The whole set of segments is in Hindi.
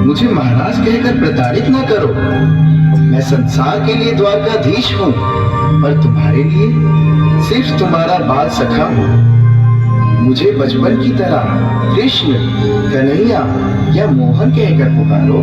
मुझे महाराज कहकर प्रताड़ित न करो। मैं संसार के लिए द्वारकाधीश हूँ, पर तुम्हारे लिए सिर्फ तुम्हारा बाल सखा हूँ। मुझे बचपन की तरह कृष्ण, कन्हैया या मोहन कहकर पुकारो।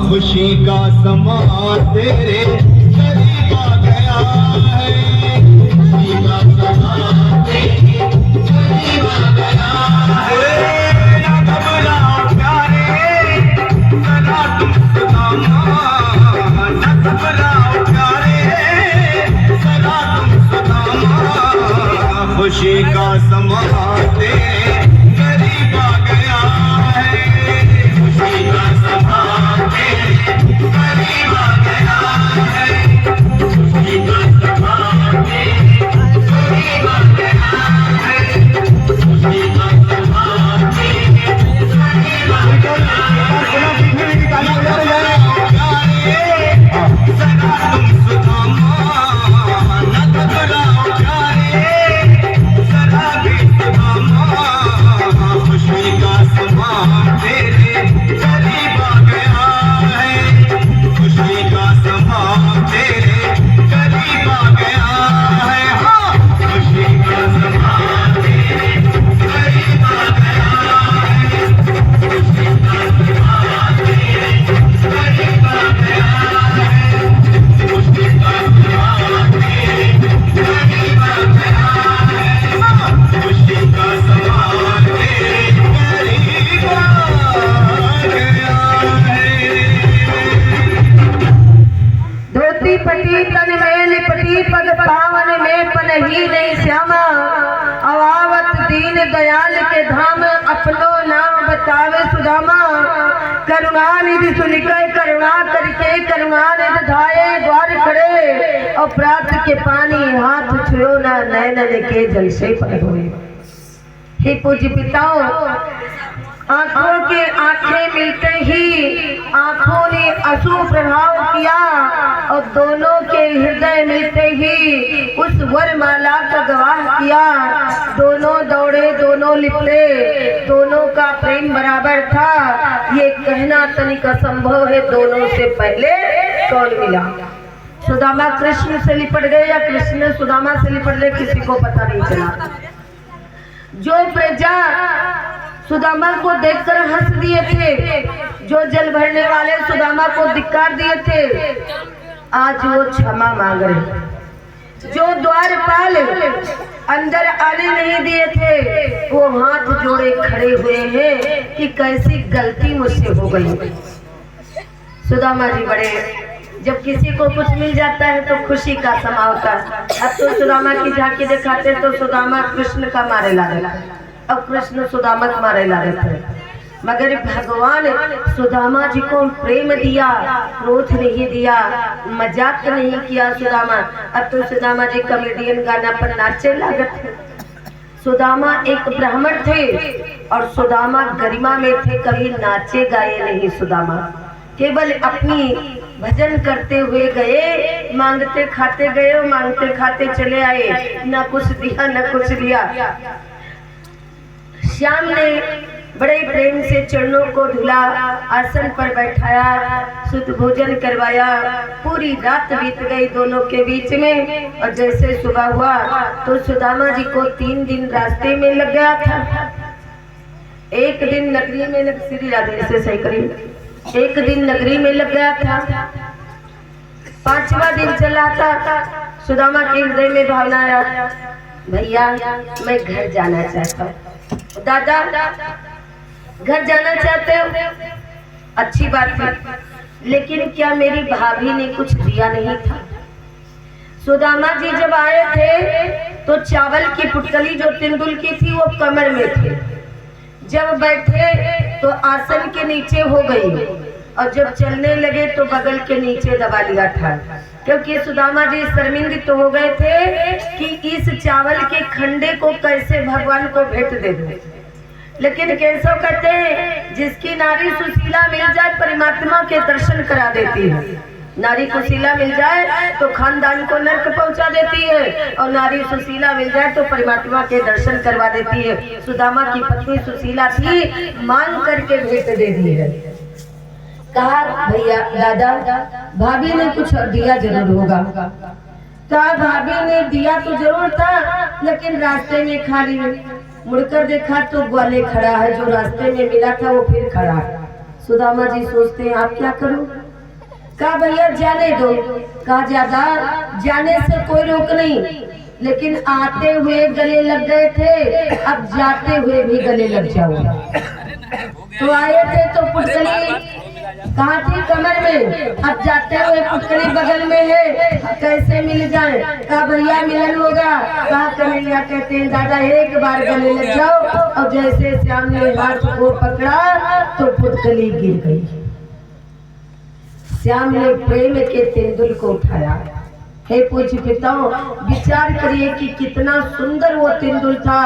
खुशी का समा तेरे करीब आ गया है। खुशी का समा तेरे करीब आ गया है। ना घबराओ प्यारे, जरा तुम सुदामा। ना घबराओ प्यारे, जरा तुम सुदामा। खुशी का समा तेरे करीब आ गया है। खुशी का समा करीब आ गया है। खुशी का समा करीब आ गया है। खुशी का समा करीब आ गया है। जरा तुम सुदामा, न घबराओ प्यारे, जरा भी सुदामा। खुशी का समा तेरे करीब आ गया है। खुशी का समा तेरे करीब आ गया है। हाँ, खुशी का समा तेरे करीब आ गया है। खुशी का समा तेरे करीब आ गया है। खुशी का समा तेरे करीब आ गया है। हाँ, खुशी का समा तेरे करीब आ गया है। धोती पटी तन में लिपटी पग पावन में पनही नहीं श्यामा। अवावत दीन दयाल के धाम अपनो नाम बतावे सुदामा। करुणा निधि सुनिकर करुणा करके करुणा निधि धाये द्वार खड़े। और प्रात के पानी हाथ छुओ ना नैन के जल से पर होए। हे पूज्य पिताओं, आंखों के आंखें मिलते ही आंखों ने अशुभ प्रभाव किया और दोनों के हृदय मिलते ही उस वरमाला का गवाह किया। दोनों दौड़े, दोनों लिपटे, दोनों का प्रेम बराबर था। ये कहना तनिक असंभव है दोनों से पहले कौन मिला। सुदामा कृष्ण से लिपट गए या कृष्ण सुदामा से लिपट गए, किसी को पता नहीं चला। जो प्रजा सुदामा को देखकर हंस दिए थे, जो जल भरने वाले सुदामा को धिक्कार दिए थे, आज वो क्षमा मांग रहे। जो द्वारपाल अंदर आने नहीं दिए थे, वो हाथ जोड़े खड़े हुए हैं कि कैसी गलती मुझसे हो गई। सुदामा जी बड़े, जब किसी को कुछ मिल जाता है तो खुशी का समा होता है। अब तो सुदामा की झांकी दिखाते तो सुदामा कृष्ण का मारे ला रहे, अब कृष्ण सुदामा का मारे ला रहे थे। मगर भगवान सुदामा जी को प्रेम दिया, क्रोध नहीं दिया, मजाक नहीं किया सुदामा। अब तो सुदामा जी कॉमेडियन गाना पर नाचे लागत थे। सुदामा एक ब्राह्मण थे और सुदामा गरिमा में थे, कभी नाचे गाए नहीं। सुदामा केवल अपनी भजन करते हुए गए, मांगते खाते गए और मांगते खाते चले आए। ना कुछ दिया न कुछ लिया। श्याम ने बड़े प्रेम से चरणों को धुला, आसन पर बैठाया, शुद्ध भोजन करवाया। पूरी रात बीत गई दोनों के बीच में। और जैसे सुबह हुआ तो सुदामा जी को 3 दिन रास्ते में लग गया था। एक दिन नगरी में लग, श्री राधे से सही करिए, एक दिन नगरी में लग गया था। 5वां दिन चला था। सुदामा के हृदय में भावना आया, भैया मैं घर जाना चाहता हूँ। दादा घर जाना चाहते हो, अच्छी बात है, लेकिन क्या मेरी भाभी ने कुछ दिया नहीं था? सुदामा जी जब आए थे तो चावल की पुटकली जो तिंदुल की थी वो कमर में थी। जब बैठे तो आसन के नीचे हो गई और जब चलने लगे तो बगल के नीचे दबा लिया था, क्योंकि सुदामा जी शर्मिंदित हो गए थे कि इस चावल के खंडे को कैसे भगवान को भेंट दे दो। लेकिन केशव कहते हैं जिसकी नारी सुशीला मिल जाए परमात्मा के दर्शन करा देती है। नारी सुशीला मिल जाए तो खानदान को नर्क पहुंचा देती है, और नारी सुशीला मिल जाए तो परमात्मा के दर्शन करवा देती है। सुदामा की पत्नी सुशीला थी, मांग करके भेंट दे दी है। कहा भैया दादा भाभी ने कुछ दिया जरूर होगा। कहा भाभी ने दिया तो जरूर था, लेकिन रास्ते में खाली मुड़कर देखा तो ग्वाले खड़ा है, जो रास्ते में मिला था वो फिर खड़ा है। सुदामा जी सोचते हैं आप क्या करो? कहा भैया जाने दो। कहा ज्यादा जाने से कोई रोक नहीं, लेकिन आते हुए गले लग गए थे, अब जाते हुए भी गले लग जाओगे। तो आए थे तो पुटकली कहाँ थी? कमर में। अब जाते हुए पुटकली बगल में है, कैसे मिल जाए? कहा भैया मिलन होगा। कहा कन्हैया कहते हैं दादा एक बार गले लग जाओ। और जैसे श्याम ने हाथ को पकड़ा तो पुटकली गिर गई। श्याम ने प्रेम के तेंदुल को उठाया। हे पूज्य पिताओं, विचार करिए कि कितना सुंदर वो तेंदुल था।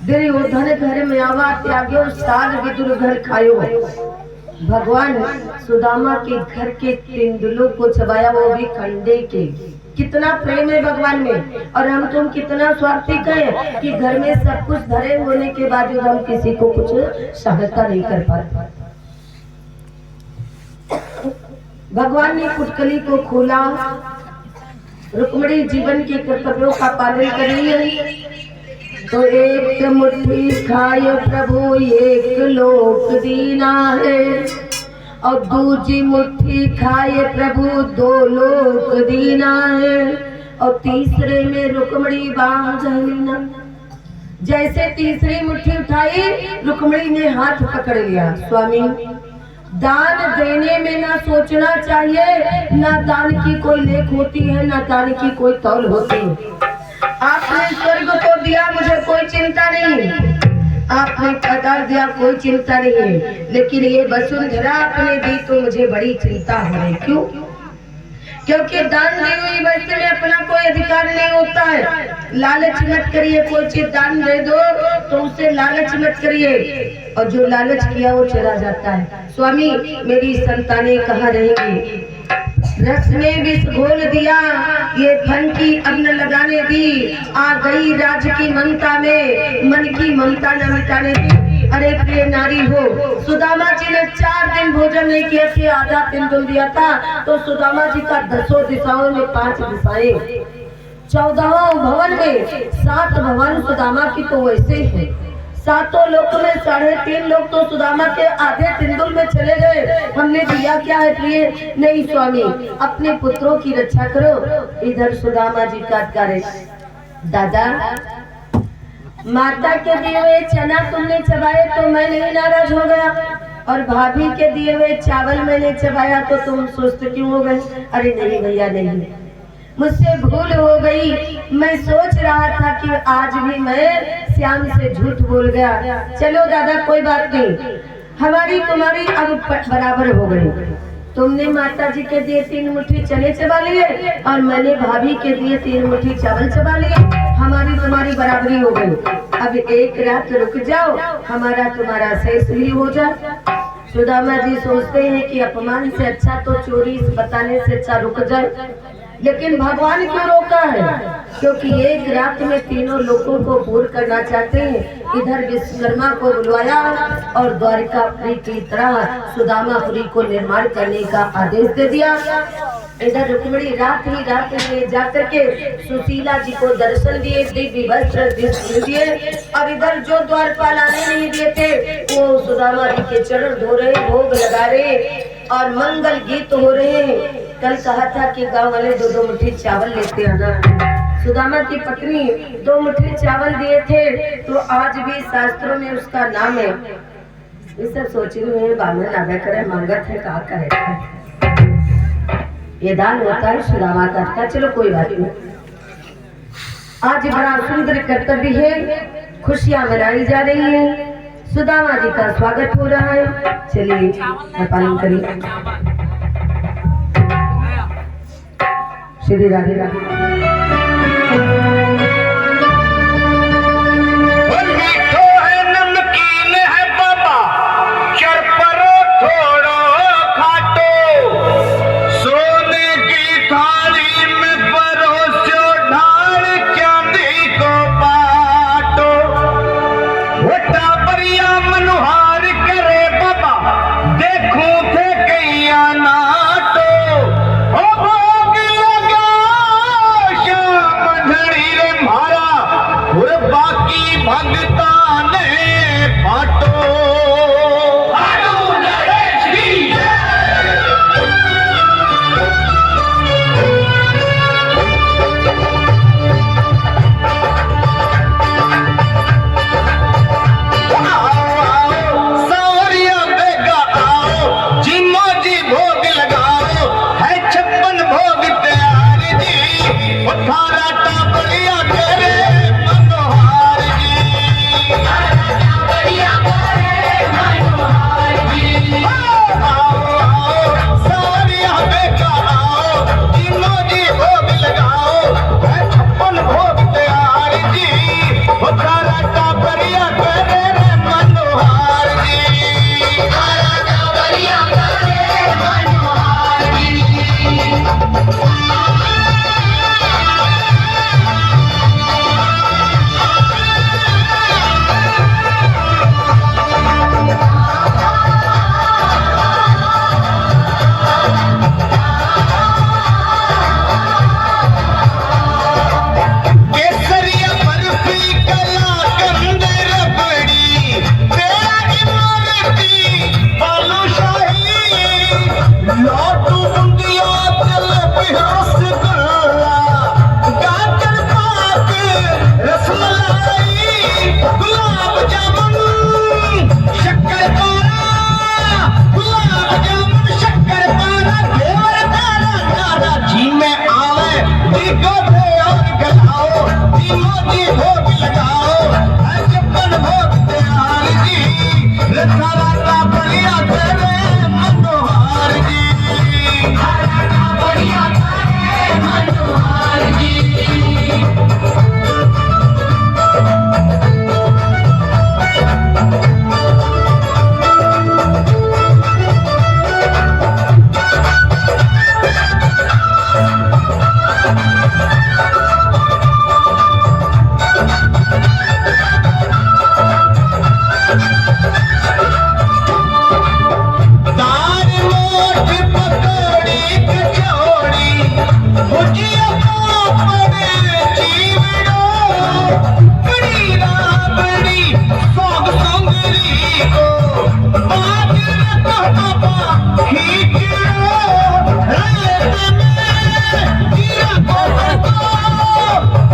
दुर्योधन घर में आवा त्याग्यो, साग विदुर घर खायो। भगवान सुदामा के घर के तेंदुलों को चबाया, वो भी खंडे के। कितना प्रेम है भगवान में। और हम तुम कितना स्वार्थी हैं कि घर में सब कुछ धरे होने के बाद हम किसी को कुछ सहायता नहीं कर पाते। भगवान ने पुटकली को खोला। रुक्मिणी जीवन के कर्तव्यों का पालन कर रही है। तो एक मुट्ठी खाए प्रभु एक लोक दीना है, और दूजी मुट्ठी खाए प्रभु 2 लोक दीना है, और तीसरे में रुक्मिणी बांझना। जैसे तीसरी मुट्ठी उठाई रुक्मिणी ने हाथ पकड़ लिया। स्वामी दान देने में ना सोचना चाहिए, ना दान की कोई लेख होती है, ना दान की कोई तौल होती है। आपने स्वर्ग को दिया, मुझे कोई चिंता नहीं। आपने पदार्थ दिया, कोई चिंता नहीं है, लेकिन ये वसुंधरा आपने दी तो मुझे बड़ी चिंता हो रही। क्यों? क्योंकि दान दी हुई वस्तु में अपना कोई अधिकार नहीं होता है। लालच मत करिए, कोई चीज दान दे दो तो उससे लालच मत करिए, और जो लालच किया वो चला जाता है। स्वामी मेरी संतानें कहाँ रहेंगी? रस में विष घोल दिया, ये फन की अग्न लगाने दी। आ गई राज की ममता में, मन की ममता न मिटाने दी। अरे प्रिय नारी हो, सुदामा जी ने 4 दिन भोजन नहीं किया थे, आधा तेंदुल दिया था। तो सुदामा जी का 10 दिशाओं में 5 दिशाएं, 14 भवन में 7 भवन सुदामा की तो वैसे ही है। 7 लोक में 3.5 लोग तो सुदामा के आधे तेंदुल में चले गए। हमने दिया क्या है प्रिय? नहीं स्वामी, अपने पुत्रों की रक्षा करो। इधर सुदामा जी का कार्य, दादा माता के दिए हुए चना तुमने चबाए तो मैं नहीं नाराज हो गया, और भाभी के दिए हुए चावल मैंने चबाया तो तुम सुस्त क्यों हो गए? अरे नहीं भैया नहीं, मुझसे भूल हो गई। मैं सोच रहा था कि आज भी मैं श्याम से झूठ बोल गया। चलो दादा कोई बात नहीं, हमारी तुम्हारी अब बराबर हो गई। तुमने माता जी के दिए 3 मुट्ठी चने चबा लिए, और मैंने भाभी के दिए 3 मुट्ठी चावल चबा लिए। हमारी तुम्हारी बराबरी हो गई। अब एक रात रुक जाओ, हमारा तुम्हारा शेष भी हो जाए। सुदामा जी सोचते हैं कि अपमान से अच्छा तो चोरी बताने से अच्छा रुक जाए, लेकिन भगवान क्यों रोका है? क्योंकि एक रात में तीनों लोगों को पूर्ण करना चाहते हैं। इधर विश्वकर्मा को बुलवाया और द्वारिकापुरी की तरह सुदामापुरी को निर्माण करने का आदेश दे दिया। इधर रुक्मिणी रात में जाकर के सुशीला जी को दर्शन दिए, दिव्य वस्त्र दिए। अब इधर जो द्वारपाल आने नहीं देते वो सुदामा जी के चरण धो रहे, भोग लगा रहे और मंगल गीत हो रहे हैं। कल कहा था कि गांव वाले 2-2 मुट्ठी चावल लेते आना। सुदामा की पत्नी 2 मुट्ठी चावल दिए थे, तो आज भी शास्त्रों में उसका नाम है। ये सब सोच रही है बामन नागा करे, मंगत है कहा करे, ये दान होता है सुदामा का। चलो कोई बात नहीं, आज बड़ा सुंदर कर्तव्य है, खुशियां मनाई जा रही है, सुदामा जी का स्वागत हो रहा है। चलिए पालन करिए। श्री राधे राधे। मीठो है नमकीन है बाबा, चरपरो थोड़ो खाटो, सोने की थाली में परोसो, ढाल चांदी को बाटो। वो टाबरिया मनुहार करे बाबा, देखूं थे कैया नाटो। ओ भोग लगा श्याम धड़ी रे म्हारा, और बाकी भगता ने बाटो। सावरिया बेगा आओ, जिमो जी भोग लगाओ, है 56 भोग तैयार जी, वो थारा टाबरिया तेरे मनोहार जी। सावरिया बेगा आओ, जिमो जी भोग लगाओ, है 56 भोग तैयार जी, वो थारा टाबरिया तेरे मनोहार जी। केसरिया बर्फी कलाकंद रबड़ी, तेरा इमरती बालूशाही, लड्डू बूंदिया जलेबी रसगुल्ला, गाजर पाक रसमलाई, गुलाब जामुन शक्करपारा, गुलाब जामुन शक्करपारा, घेवर तारा तारा जी में आवे, दिगो दे और गलाओ, तीनों जी भोग लगाओ, है 56 भोग तैयार जी, रसाला का बढ़िया तेरे मनोहार जी। दाल मोठ पकौड़ी कचौड़ी, भुजिया पापड़ चिवड़ो, कड़ी राबड़ी सौग सुंगरी को, बाजरा का बाबा खींचड़ो, रेत में जीरा को भरतो,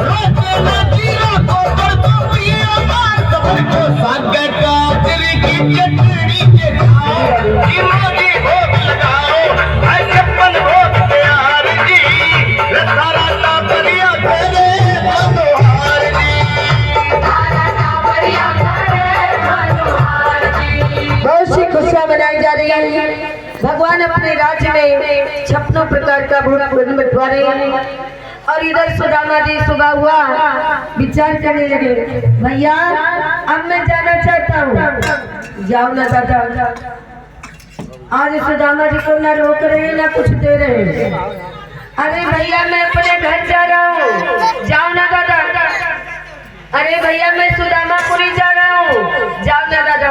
रेत में जीरा को भरतो, पिया मार कबर को, साग गाजर की चटनी के खाओ, जिमो जी भोग लगाओ, है 56 भोग तैयार जी, रसाला टाबरिया तेरे मनोहार जी। बहुत सी खुशियां मनाई जा रही है। भगवान अपने राज्य में 56 प्रकार का भोग बंटवारे हैं। और इधर सुदामा जी सुबह हुआ विचार करने लगे, भैया अब मैं जाना चाहता हूँ। जाओ ना दादा, आज सुदामा जी को ना रोक रहे ना कुछ दे रहे, अरे भैया मैं अपने घर जा रहा हूँ, जाओ ना दादा। अरे भैया मैं सुदामापुरी जा रहा हूँ, जाओ ना दादा।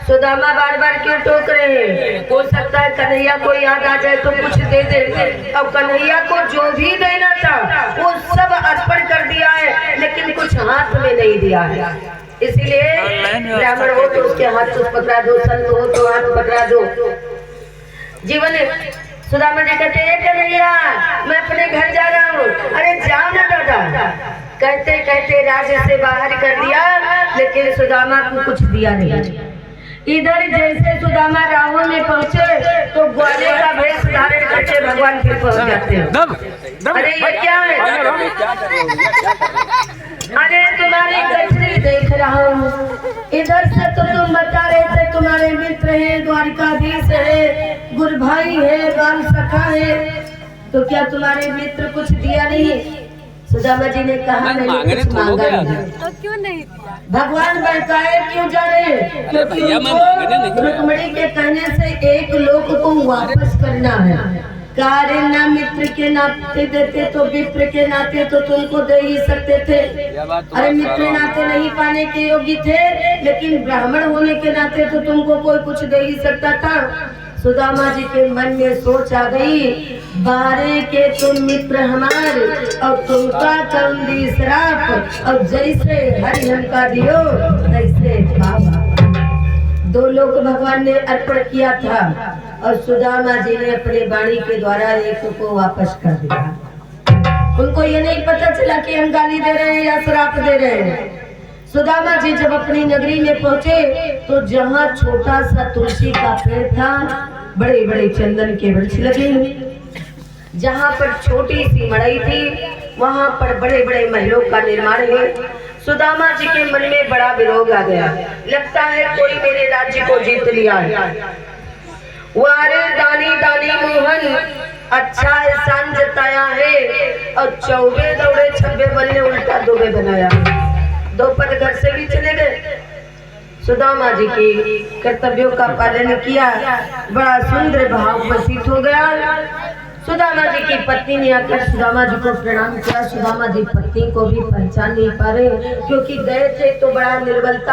सुदामा बार बार क्यों टोक रहे हैं? हो सकता है कन्हैया को याद आ जाए तो कुछ दे दे। अब कन्हैया को जो भी देना था वो सब अर्पण कर दिया है, लेकिन कुछ हाथ में नहीं दिया है। इसीलिए ब्राह्मण हो तो उसके हाथ कुछ पकड़ा दो, संत हो तो हाथ पकड़ा दो। जीवन सुदामा जी कहते हैं कन्हैया मैं अपने घर जा रहा हूँ। अरे जाओ ना दादा। कहते कहते राज्य से बाहर कर दिया, लेकिन सुदामा को कुछ दिया नहीं। इधर जैसे सुदामा राहों में पहुँचे तो ग्वाले का भेष धारण करके भगवान फिर पहुँच जाते हैं। अरे ये क्या है? अरे तुम्हारी कचरी देख रहा हूँ। इधर से तो तुम बता रहे थे तुम्हारे मित्र है, द्वारिकाधीश है, गुरु भाई है, बाल सखा है, तो क्या तुम्हारे मित्र कुछ दिया नहीं? सुदामा जी ने कहा नहीं, कुछ मांगा नहीं। तो क्यों नहीं दिया? भगवान बहकाए क्यों जा रहे हैं? क्योंकि उनको रुक्मिणी के कहने से एक लोक को वापस करना है। कार्य न मित्र के नाते देते तो विप्र के नाते तो तुमको दे ही सकते थे। अरे मित्र नाते नहीं पाने के योग्य थे, लेकिन ब्राह्मण होने के नाते तो तुमको कोई कुछ दे ही सकता था। सुदामा जी के मन में सोच आ गई, बारे के तुम मित्र हमारे और तुमका कम दी श्राप, और जैसे हरिहर का दियो तैसे बाबा। दो लोग भगवान ने अर्पण किया था और सुदामा जी ने अपने वाणी के द्वारा एक को वापस कर दिया। उनको ये नहीं पता चला कि हम गाली दे रहे हैं या श्राप दे रहे हैं। सुदामा जी जब अपनी नगरी में पहुंचे तो जहाँ छोटा सा तुलसी का पेड़ था, बड़े बड़े चंदन के वृक्ष लगे हुए। जहाँ पर छोटी सी मड़ई थी वहाँ पर बड़े बड़े महलों का निर्माण है। सुदामा जी के मन में बड़ा विरोध आ गया, लगता है कोई मेरे राज्य को जीत लिया है। वारे दानी दानी मोहन अच्छा एहसान जताया है, और चौबे दौड़े छब्बे बनने उल्टा दोबे बनाया। दो पद घर से भी चले गए। सुदामा जी की कर्तव्यों का पालन किया, बड़ा सुंदर भाव प्रतीत हो गया। सुदामा जी की पत्नी ने आकर सुदामा जी को प्रणाम किया। सुदामा जी पत्नी को भी पहचान नहीं पा रहे, क्योंकि गए थे तो बड़ा निर्बलता